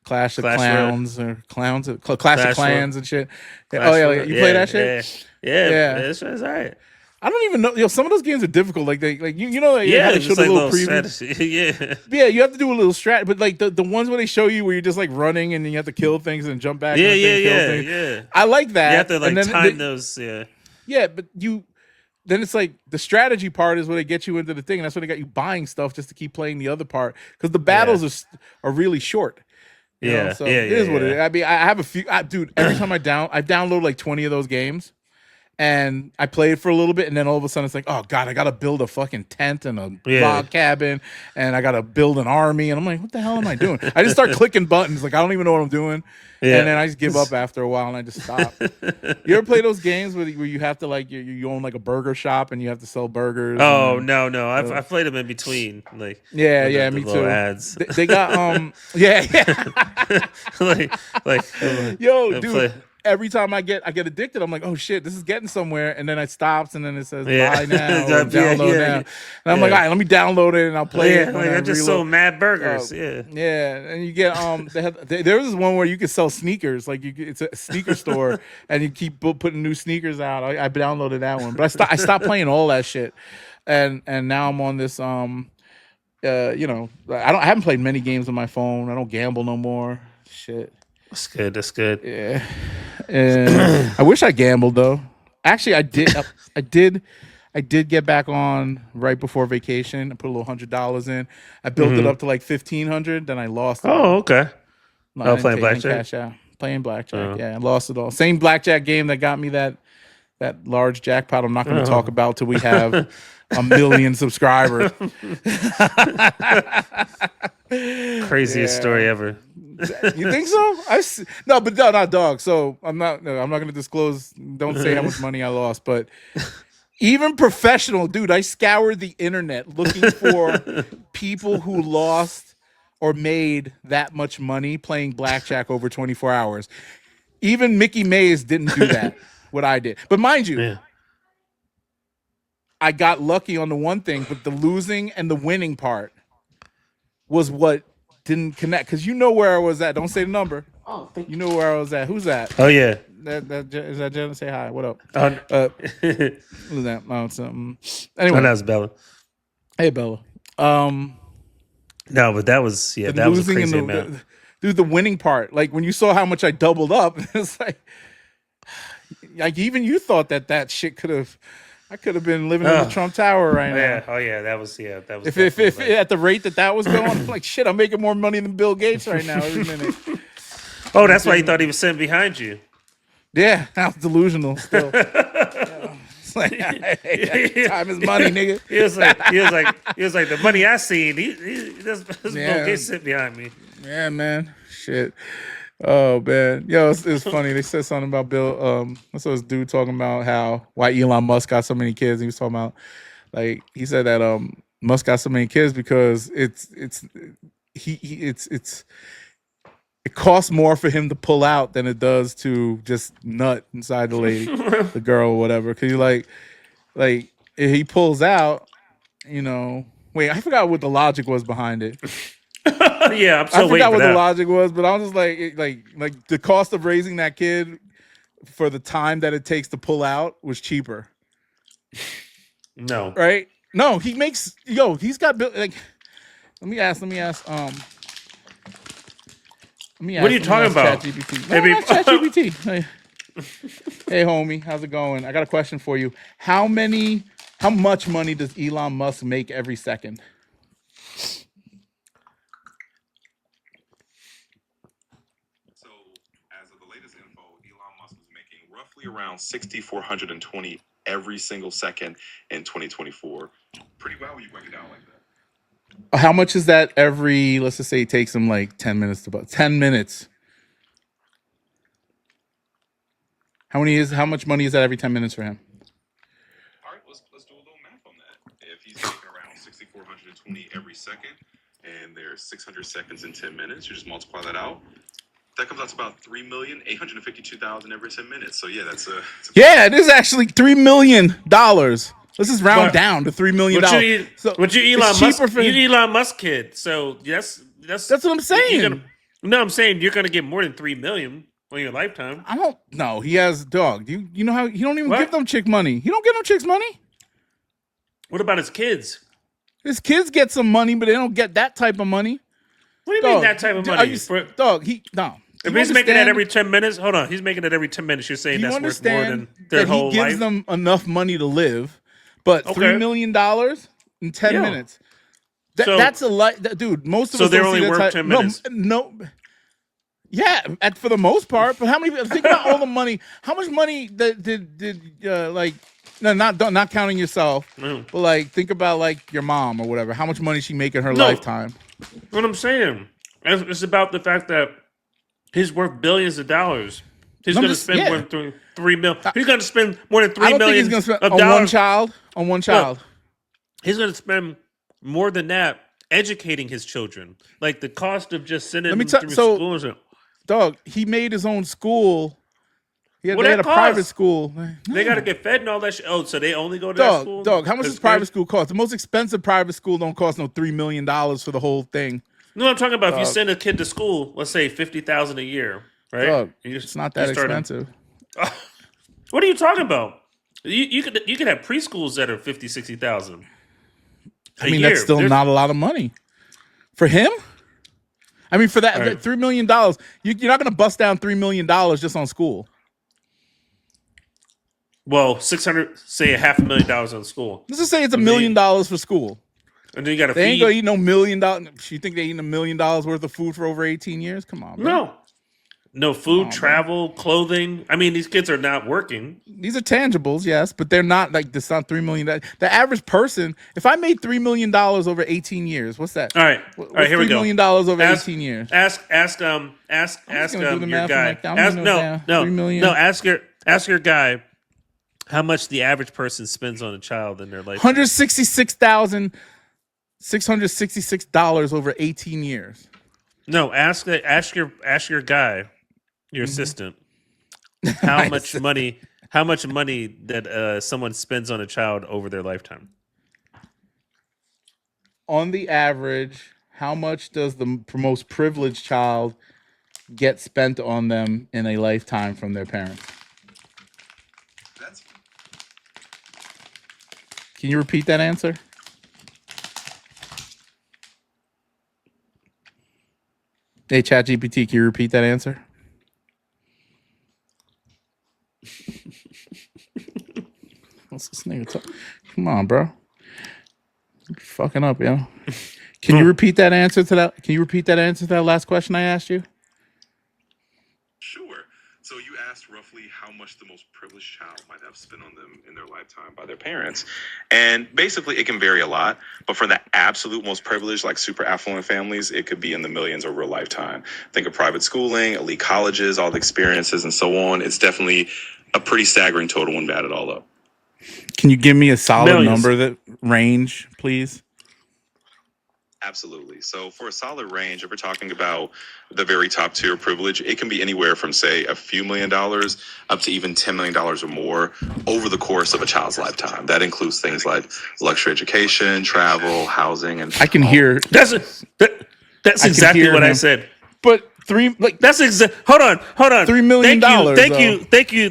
Clash of Clowns or Clowns, Clash of Clans and shit. You play that shit? Yeah. That's all right. I don't even know. Some of those games are difficult. Like you have to show the little preview. Yeah, you have to do a little strat. But like the ones where they show you where you're just like running and then you have to kill things and jump back. Yeah. I like that. You have to time those. Yeah. Yeah, but then it's like the strategy part is where they get you into the thing, and that's where they got you buying stuff just to keep playing the other part because the battles are really short. It is what it is. I mean, I have a few. Dude, every time I download like 20 of those games. And I played for a little bit, and then all of a sudden it's like, oh god, I gotta build a fucking tent and a log cabin, and I gotta build an army, and I'm like, what the hell am I doing? I just start clicking buttons, like I don't even know what I'm doing, and then I just give up after a while, and I just stop. You ever play those games where you have to like you own like a burger shop and you have to sell burgers? Oh no, I've played them in between, like yeah, the me little too. Ads. They got yeah. like Yo, dude. Every time I get addicted, I'm like, oh shit, this is getting somewhere, and then it stops, and then it says buy now, or download now, and I'm like, all right, let me download it, and I'll play it. Like I just sold mad burgers, yeah, and you get there was this one where you could sell sneakers, like it's a sneaker store, and you keep putting new sneakers out. I downloaded that one, but I stopped playing all that shit, and now I'm on this you know, I haven't played many games on my phone. I don't gamble no more. Shit. That's good. Yeah. I wish I gambled though. Actually, I did get back on right before vacation. I put a little $100 in. I built it up to like 1,500. Then I lost it. Oh, okay. No, playing blackjack. Playing blackjack. Yeah, I lost it all. Same blackjack game that got me that large jackpot. I'm not going to talk about till we have 1 million subscribers. Craziest story ever. You think so? No, not dog. So I'm not going to disclose. Don't say how much money I lost. But even professional, dude, I scoured the internet looking for people who lost or made that much money playing blackjack over 24 hours. Even Mickey Mays didn't do that. What I did, but mind you, I got lucky on the one thing, but the losing and the winning part was what didn't connect. Because you know where I was at. Don't say the number. Oh, you know where I was at. Who's that? Oh yeah, is that Jen? Say hi. What up? Who's that? Oh, something. Anyway, that's Bella. Hey Bella. No, but that was that was a crazy amount. Dude, the winning part, like when you saw how much I doubled up, it's like even you thought that shit could have. I could have been living in the Trump Tower right now. Oh yeah, that was. If at the rate that was going, I'm like shit, I'm making more money than Bill Gates right now every minute. Oh, that's why he thought he was sitting behind you. Yeah, I was delusional still. It's like, time is money, nigga. He was like the money I seen. This Bill Gates sitting behind me. Yeah, man. Shit. Oh man, yo, it's funny. They said something about Bill. I saw this dude talking about why Elon Musk got so many kids. He was talking about, like, he said that Musk got so many kids because it costs more for him to pull out than it does to just nut inside the lady, the girl or whatever. Because like if he pulls out, you know. Wait, I forgot what the logic was behind it. Yeah, I forgot what the logic was, but I was just like the cost of raising that kid for the time that it takes to pull out was cheaper. No, right? No, he's got like. Let me ask. What are you talking about? ChatGPT. No, not ChatGPT. Hey, homie, how's it going? I got a question for you. How much money does Elon Musk make every second? Around 6,420 every single second in 2024. Pretty well when you break it down like that. How much is that every, let's just say it takes him like 10 minutes to 10 minutes. How much money is that every 10 minutes for him? All right, let's do a little math on that. If he's taking around 6,420 every second and there's 600 seconds in 10 minutes, you just multiply that out. That comes out to about 3,852,000 every 10 minutes. So yeah, yeah, it is actually $3 million. Let's just round down to $3 million. Would you Elon Musk? You Elon Musk kid. So that's what I'm saying. I'm saying you're gonna get more than $3 million on your lifetime. I don't know. He has dog. You know how he don't even give them chick money. He don't give them chicks money. What about his kids? His kids get some money, but they don't get that type of money. What do you mean that type of money? If he's making that every 10 minutes, hold on. He's making it every 10 minutes. You're saying that's worth more than their whole life? He gives them enough money to live, but $3 million in 10 minutes. That's a lot. Dude, most of us they're only worth 10 minutes. No. Yeah, for the most part. But how many? Think about all the money. How much money did like? No, not counting yourself. Mm. But like, think about like your mom or whatever. How much money she make in her No. lifetime? What I'm saying, it's about the fact that he's worth billions of dollars. He's going to spend more than $3 million. He's going to spend more than $3 million. I don't think he's going to spend on dollars. one child. On one child, No, he's going to spend more than that educating his children. Like the cost of just sending them through schools. Dog, he made his own school. They had a cost? private school. They got to get fed and all that shit. Oh, so they only go to that school? Dog, how much does private school cost? The most expensive private school don't cost no $3 million for the whole thing. No, I'm talking about if you send a kid to school, let's say $50,000 a year, right? Dog, it's not that expensive. What are you talking about? You could have preschools that are $50,000, $60,000. I mean, that's still not a lot of money for him. I mean, for that $3 million, you're not going to bust down $3 million just on school. Well, say $500,000 on school. Let's just say it's $1 million for school. And then you got to feed. They ain't gonna eat no $1 million. You think they eating $1 million worth of food for over 18 years? Come on, bro. No food, travel, clothing. I mean, these kids are not working. These are tangibles, yes, but they're not like this. Not $3 million. The average person, if I made $3 million over 18 years, what's that? All right, here we go. $3 million over 18 years. Ask your guy. Ask your guy how much the average person spends on a child in their life. $166,666 over 18 years. No, ask your guy, your assistant, how much money that someone spends on a child over their lifetime. On the average, how much does the most privileged child get spent on them in a lifetime from their parents? Can you repeat that answer? Hey, ChatGPT, can you repeat that answer? What's this nigga talking? Come on, bro. You're fucking up, yo. Can you repeat that answer to that? Can you repeat that answer to that last question I asked you? Sure. So you asked roughly how much the most privileged child might have spent on them in their lifetime by their parents. And basically it can vary a lot, but for the absolute most privileged, like super affluent families, it could be in the millions over a lifetime. Think of private schooling, elite colleges, all the experiences and so on. It's definitely a pretty staggering total when add it all up. Can you give me a solid Millions. number, that range, please? Absolutely. So for a solid range, if we're talking about the very top tier privilege, it can be anywhere from, say, a few $1 million up to even $10 million or more over the course of a child's lifetime. That includes things like luxury education, travel, housing, and I can hear. That's exactly what I said. But hold on. $3 million.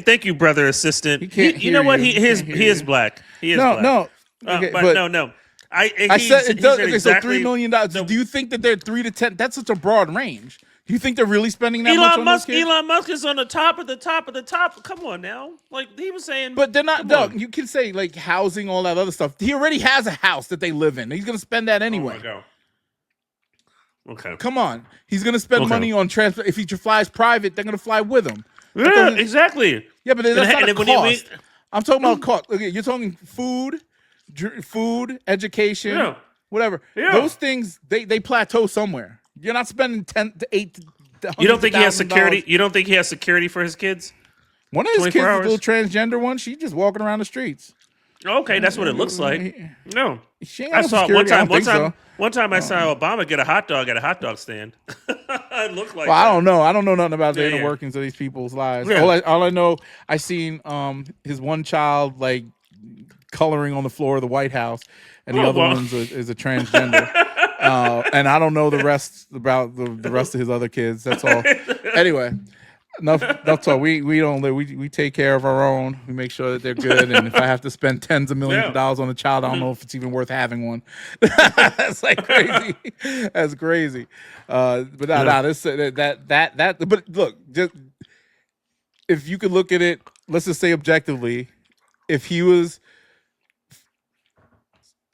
Thank you, brother assistant. You know what? He is black. He is black. No. Okay, but no. I said it does. Okay, exactly, so $3 million. Do you think that they're 3 to 10? That's such a broad range. Do you think they're really spending that much on those kids? Elon Musk is on the top of the top of the top. Come on now, like he was saying. But they're not. Doug, you can say like housing, all that other stuff. He already has a house that they live in. He's gonna spend that anyway. Oh my God. Okay. Come on, he's gonna spend money on transport. If he flies private, they're gonna fly with him. Yeah, exactly. Yeah, but that's not a cost. I'm talking about cost. Okay, you're talking food, education, whatever. Yeah. Those things they plateau somewhere. You're not spending 10 to 8 to You don't think he has security? You don't think he has security for his kids? One of his kids, the little transgender one, she's just walking around the streets. Okay, that's what it looks like. No, she ain't I saw security. One time I saw Obama get a hot dog at a hot dog stand. It looked like. Well, I don't know. I don't know nothing about the inner workings of these people's lives. Yeah. All I know, I seen his one child like coloring on the floor of the White House, and the other one's is a transgender. And I don't know the rest about the rest of his other kids. That's all. Anyway, enough talk. We take care of our own. We make sure that they're good. And if I have to spend tens of millions of dollars on a child, I don't know if it's even worth having one. That's like crazy. That's crazy. But But look, just if you could look at it, let's just say objectively, if he was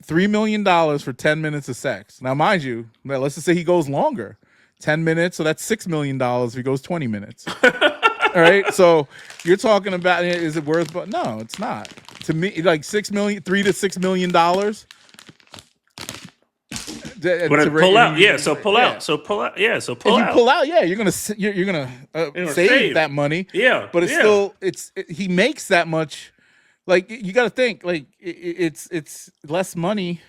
$3 million for 10 minutes of sex. Now, mind you, let's just say he goes longer. 10 minutes, so that's $6 million if he goes 20 minutes. All right, so you're talking about, is it worth? But no, it's not. To me, like $3 to $6 million. But pull out, yeah. So pull out, so pull out, yeah. So pull if out. you pull out, yeah, you're gonna save that money. Yeah, but it's he makes that much. Like you got to think, like it's less money.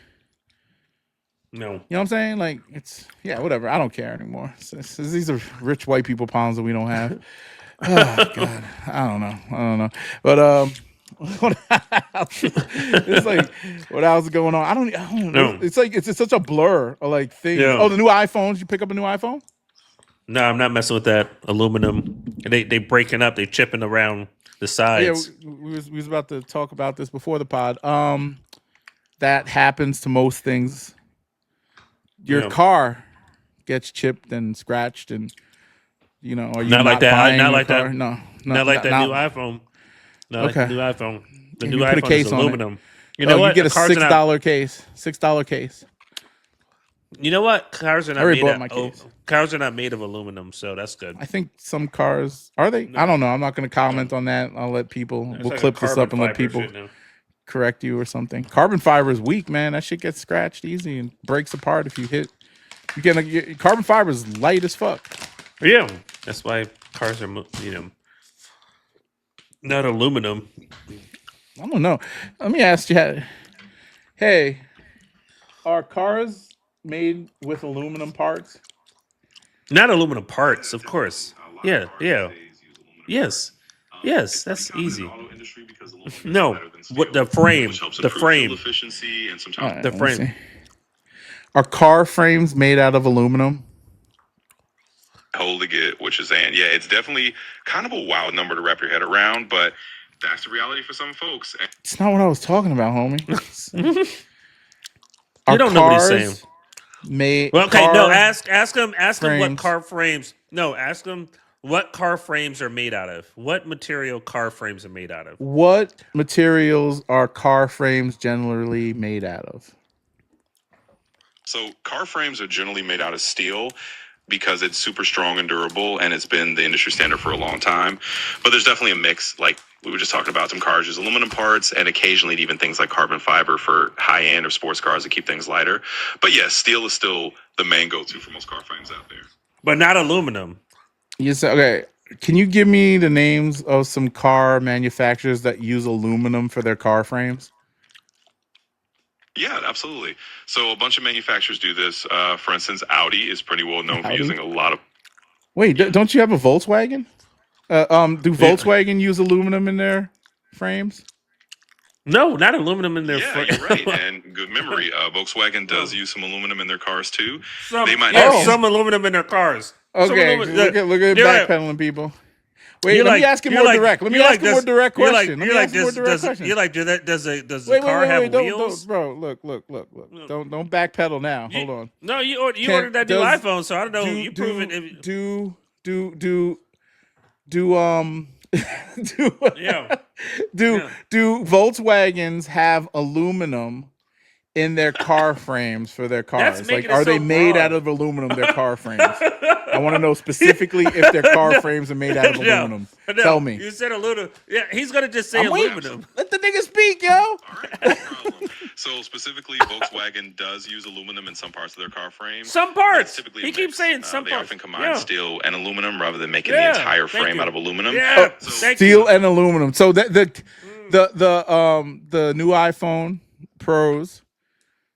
No, you know what I'm saying? Like it's whatever. I don't care anymore. These are rich white people problems that we don't have. Oh God, I don't know. But it's like what else is going on? I don't know. No. It's like it's such a blur of like things. Yeah. Oh, the new iPhones. You pick up a new iPhone? No, I'm not messing with that aluminum. They breaking up. They chipping around the sides. Yeah, we was about to talk about this before the pod. That happens to most things. Your car gets chipped and scratched, and are you not like that. Not like car? that. No, not like that new iPhone. No, like the new iPhone. The new iPhone is aluminum. You know what? You get a $6 case. $6 case. You know what? Cars are not made bought my case. Cars are not made of aluminum, so that's good. I think some cars are they? No. I don't know. I'm not going to comment on that. I'll let people. We'll like clip this up and let people correct you or something. Carbon fiber is weak, man. That shit gets scratched easy and breaks apart if you hit. Carbon fiber is light as fuck. Yeah, that's why cars are not aluminum. I don't know. Let me ask you. Hey, are cars made with aluminum parts? Not aluminum parts, of course. Yeah. Yes. Yes, that's easy. No, what the frame? The frame. Efficiency and Right, the frame. Are car frames made out of aluminum? Totally get what you're saying. Yeah, it's definitely kind of a wild number to wrap your head around, but that's the reality for some folks. It's not what I was talking about, homie. You don't know what he's saying. Ask him what car frames. No, ask him what car frames are made out of. What material car frames are made out of? What materials are car frames generally made out of? So car frames are generally made out of steel because it's super strong and durable, and it's been the industry standard for a long time. But there's definitely a mix. Like we were just talking about, some cars use aluminum parts, and occasionally even things like carbon fiber for high-end or sports cars to keep things lighter. But yes, steel is still the main go-to for most car frames out there. But not aluminum. Yes. Okay. Can you give me the names of some car manufacturers that use aluminum for their car frames? Yeah, absolutely. So a bunch of manufacturers do this. For instance, Audi is pretty well known for using a lot of... Wait, don't you have a Volkswagen? Do Volkswagen use aluminum in their frames? No, not aluminum in their frames. Yeah, you're right. And good memory. Volkswagen does use some aluminum in their cars too. Some aluminum in their cars. Okay, look at backpedaling people. Wait, let me ask him more direct. Let me ask him more direct question. Does the car have wheels? Bro, look. Don't backpedal now. Hold on. No, you ordered that new iPhone, so I don't know. You prove it. Do Volkswagens have aluminum in their car frames for their cars? Like, are they made out of aluminum, their car frames? I want to know specifically if their car frames are made out of aluminum. Tell me. You said aluminum. Yeah, he's going to just say aluminum. Let the nigga speak, yo. All right, no problem. So specifically, Volkswagen does use aluminum in some parts of their car frame. Some parts. He keeps saying some they parts. They often combine steel and aluminum rather than making the entire frame out of aluminum. Yeah, steel and aluminum. So the new iPhone Pros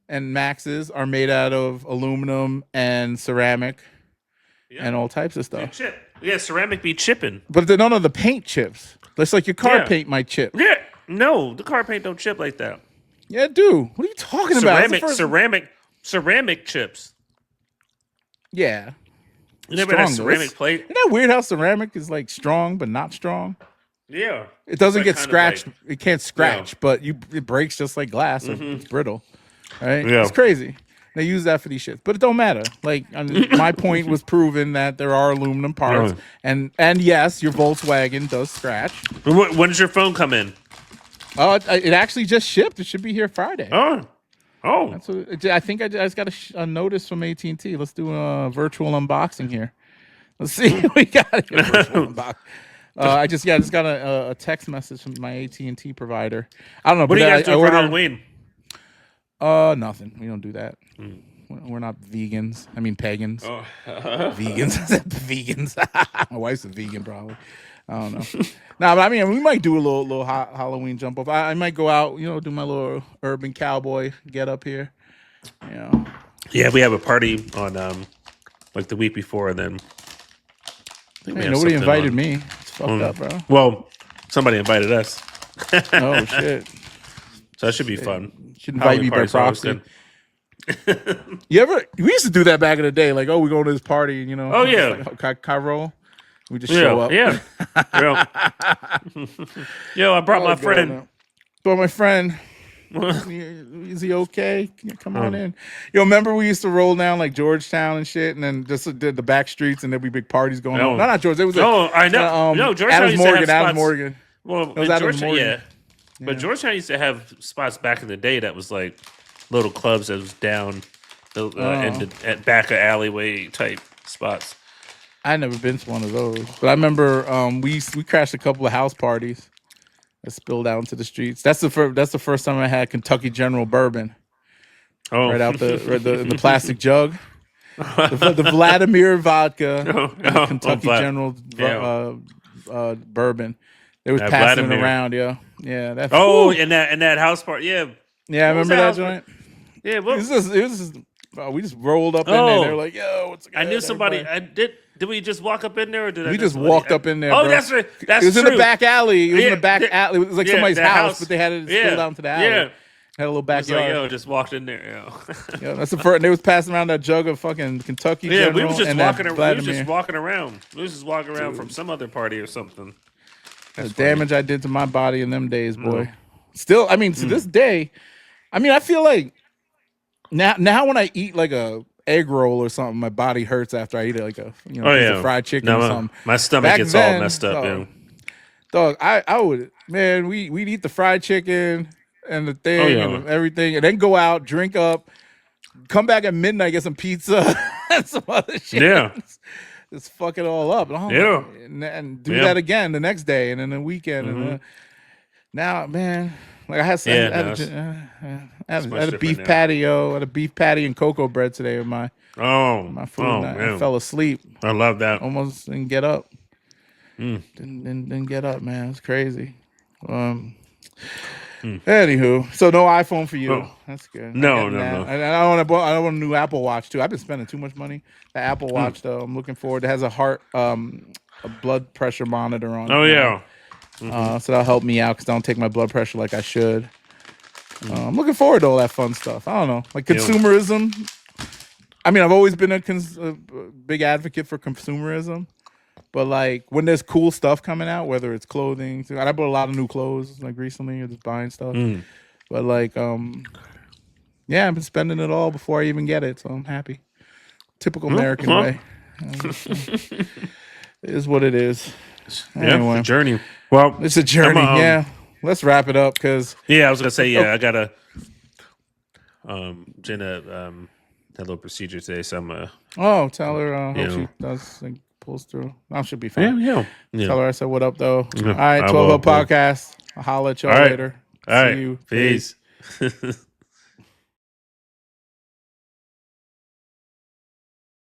and Maxes are made out of aluminum and ceramic and all types of stuff. Yeah, ceramic be chipping. But none of the paint chips. That's like your car paint might chip. Yeah, no, the car paint don't chip like that. Yeah, it do. What are you talking about? Ceramic chips. Yeah. You never had a ceramic plate? Isn't that weird how ceramic is like strong but not strong? Yeah. It doesn't get scratched. It can't scratch, but it breaks just like glass. It's brittle. Right? Yeah. It's crazy. They use that for these shits, but it don't matter. Like, my point was proven that there are aluminum parts, and yes, your Volkswagen does scratch. When does your phone come in? It actually just shipped. It should be here Friday. Oh, Oh, That's what I think. I just got a notice from AT&T. Let's do a virtual unboxing here. Let's see what we got here. Virtual unboxing. I just got a text message from my AT&T provider. I don't know. what do you guys do for Halloween? Nothing. We don't do that. We're not vegans. I mean pagans. Oh. Vegans. Vegans. My wife's a vegan, probably. I don't know. But I mean, we might do a little Halloween jump off. I might go out, do my little urban cowboy get up here. Yeah, we have a party on like the week before, and then I think we have nobody something invited on. me. It's fucked up, bro. Well, somebody invited us, Oh shit! so that should be fun. Should invite Halloween me by party's always proxy. good. We used to do that back in the day. Like, we're going to this party, Oh, yeah. Like, Cairo. We just show up. Yeah. Yo, I brought my friend. Brought my friend. Is he okay? Come on in. Remember we used to roll down like Georgetown and shit, and then just did the back streets, and there'd be big parties going on. No, not George. It was I know. No, Georgetown Adams used Morgan. to have Adams spots. Morgan. Well, It was Adams Georgetown, Morgan. yeah. But Georgetown used to have spots back in the day that was like little clubs that was down at back of alleyway type spots. I never been to one of those, but I remember we crashed a couple of house parties that spilled out into the streets. That's the first time I had Kentucky General bourbon. Oh, Right out in the plastic jug. The Vladimir vodka, and the Kentucky General bourbon. They was passing it around, yeah. That. And that house party, yeah. Yeah, I remember that joint. Yeah, well, it was just we just rolled up in there. They were like, "Yo, what's good?" I knew somebody. Did we just walk up in there, or did we just walked up in there? Oh, bro. that's right. That's it was true. in the back alley. It was in the back alley. It was like somebody's house, but they had it spilled out into the alley. Yeah, had a little backyard. Like, just walked in there. Yeah, that's the first. And they was passing around that jug of fucking Kentucky. Yeah, General we was just and walking. That We was just walking around. We was just walking around from some other party or something. The damage I did to my body in them days, boy. Still, I mean, to this day, I mean, I feel like now when I eat like a egg roll or something, my body hurts after I eat it, like a piece of fried chicken or something. My stomach gets all messed up. Dog, I would, man. We'd eat the fried chicken and the thing and everything, and then go out, drink up, come back at midnight, get some pizza and some other shit. Yeah. Just fuck it all up. And do that again the next day and then the weekend. And now, man, like I had a beef patty, I had a beef patty and cocoa bread today with my food. I fell asleep. I love that. Almost didn't get up. Didn't get up, man. It's crazy. Anywho, so no iPhone for you. That's good. No. And I want a new Apple Watch too. I've been spending too much money. The Apple Watch though, I'm looking forward. It has a blood pressure monitor on it. Oh yeah. So that'll help me out because I don't take my blood pressure like I should. I'm looking forward to all that fun stuff. I don't know, like consumerism. I mean, I've always been a big advocate for consumerism. But like when there's cool stuff coming out, whether it's clothing, I bought a lot of new clothes like recently, or just buying stuff. But like, I've been spending it all before I even get it, so I'm happy. Typical American way. It is what it is. Anyway, it's a journey. Well, it's a journey. Yeah, let's wrap it up because. Yeah, I was gonna say I gotta. Jenna had a little procedure today, so I'm tell her. Hope she does. Pulls through. I should be fine. Yeah. Tell her I said what up though. Yeah, all right, 12 Podcast. I'll holler at y'all later. All right. See you. Peace.